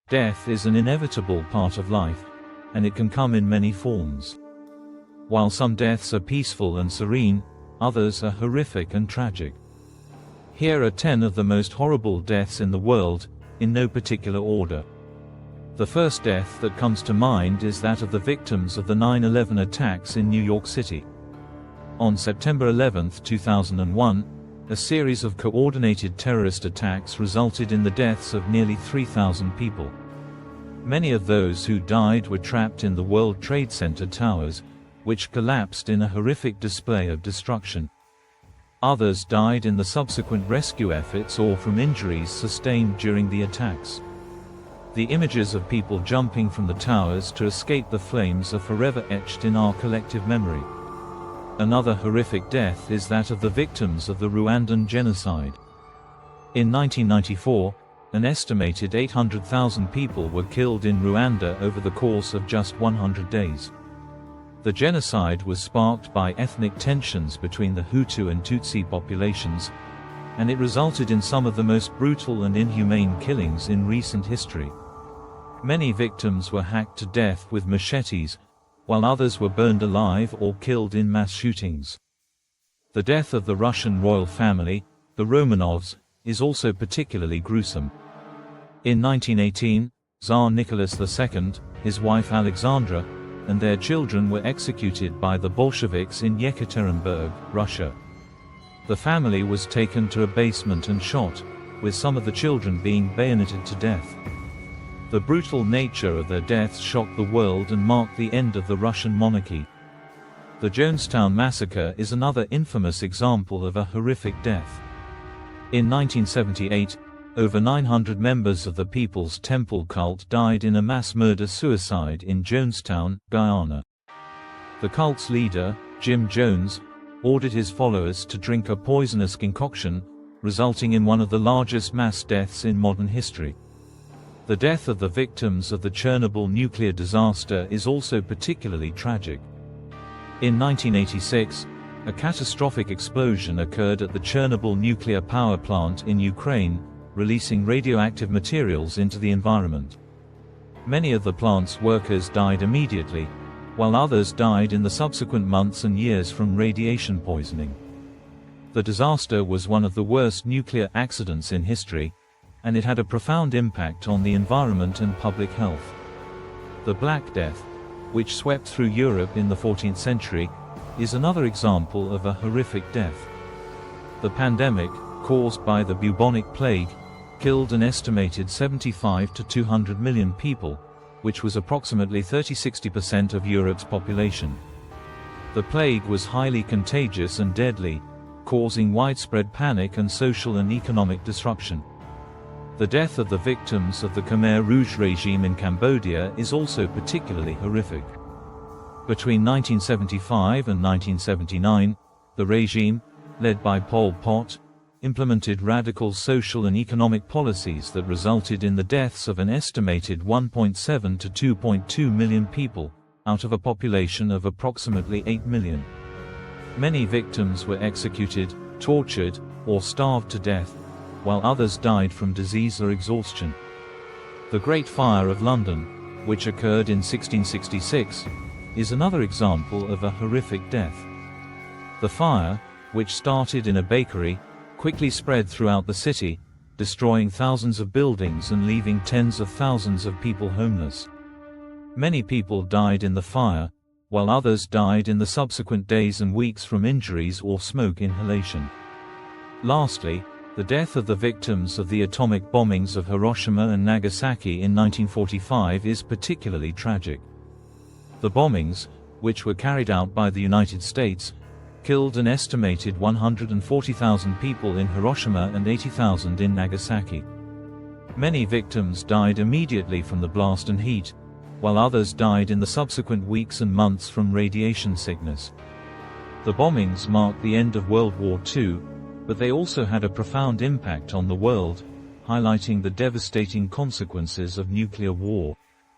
Death is an inevitable part of life, and it can come in many forms. While some deaths are peaceful and serene, others are horrific and tragic. Here are 10 of the most horrible deaths in the world, in no particular order. The first death that comes to mind is that of the victims of the 9/11 attacks in New York City. On September 11, 2001, a series of coordinated terrorist attacks resulted in the deaths of nearly 3,000 people. Many of those who died were trapped in the World Trade Center towers, which collapsed in a horrific display of destruction. Others died in the subsequent rescue efforts or from injuries sustained during the attacks. The images of people jumping from the towers to escape the flames are forever etched in our collective memory. Another horrific death is that of the victims of the Rwandan genocide. In 1994, an estimated 800,000 people were killed in Rwanda over the course of just 100 days. The genocide was sparked by ethnic tensions between the Hutu and Tutsi populations, and it resulted in some of the most brutal and inhumane killings in recent history. Many victims were hacked to death with machetes, while others were burned alive or killed in mass shootings. The death of the Russian royal family, the Romanovs, is also particularly gruesome. In 1918, Tsar Nicholas II, his wife Alexandra, and their children were executed by the Bolsheviks in Yekaterinburg, Russia. The family was taken to a basement and shot, with some of the children being bayoneted to death. The brutal nature of their deaths shocked the world and marked the end of the Russian monarchy. The Jonestown Massacre is another infamous example of a horrific death. In 1978, over 900 members of the People's Temple cult died in a mass murder-suicide in Jonestown, Guyana. The cult's leader, Jim Jones, ordered his followers to drink a poisonous concoction, resulting in one of the largest mass deaths in modern history. The death of the victims of the Chernobyl nuclear disaster is also particularly tragic. In 1986, a catastrophic explosion occurred at the Chernobyl nuclear power plant in Ukraine, releasing radioactive materials into the environment. Many of the plant's workers died immediately, while others died in the subsequent months and years from radiation poisoning. The disaster was one of the worst nuclear accidents in history, and it had a profound impact on the environment and public health. The Black Death, which swept through Europe in the 14th century, is another example of a horrific death. The pandemic, caused by the bubonic plague, killed an estimated 75 to 200 million people, which was approximately 30–60% of Europe's population. The plague was highly contagious and deadly, causing widespread panic and social and economic disruption. The death of the victims of the Khmer Rouge regime in Cambodia is also particularly horrific. Between 1975 and 1979, the regime, led by Pol Pot, implemented radical social and economic policies that resulted in the deaths of an estimated 1.7 to 2.2 million people, out of a population of approximately 8 million. Many victims were executed, tortured, or starved to death, while others died from disease or exhaustion. The Great Fire of London, which occurred in 1666, is another example of a horrific death. The fire, which started in a bakery, quickly spread throughout the city, destroying thousands of buildings and leaving tens of thousands of people homeless. Many people died in the fire, while others died in the subsequent days and weeks from injuries or smoke inhalation. Lastly, the death of the victims of the atomic bombings of Hiroshima and Nagasaki in 1945 is particularly tragic. The bombings, which were carried out by the United States, killed an estimated 140,000 people in Hiroshima and 80,000 in Nagasaki. Many victims died immediately from the blast and heat, while others died in the subsequent weeks and months from radiation sickness. The bombings marked the end of World War II, but they also had a profound impact on the world, highlighting the devastating consequences of nuclear war.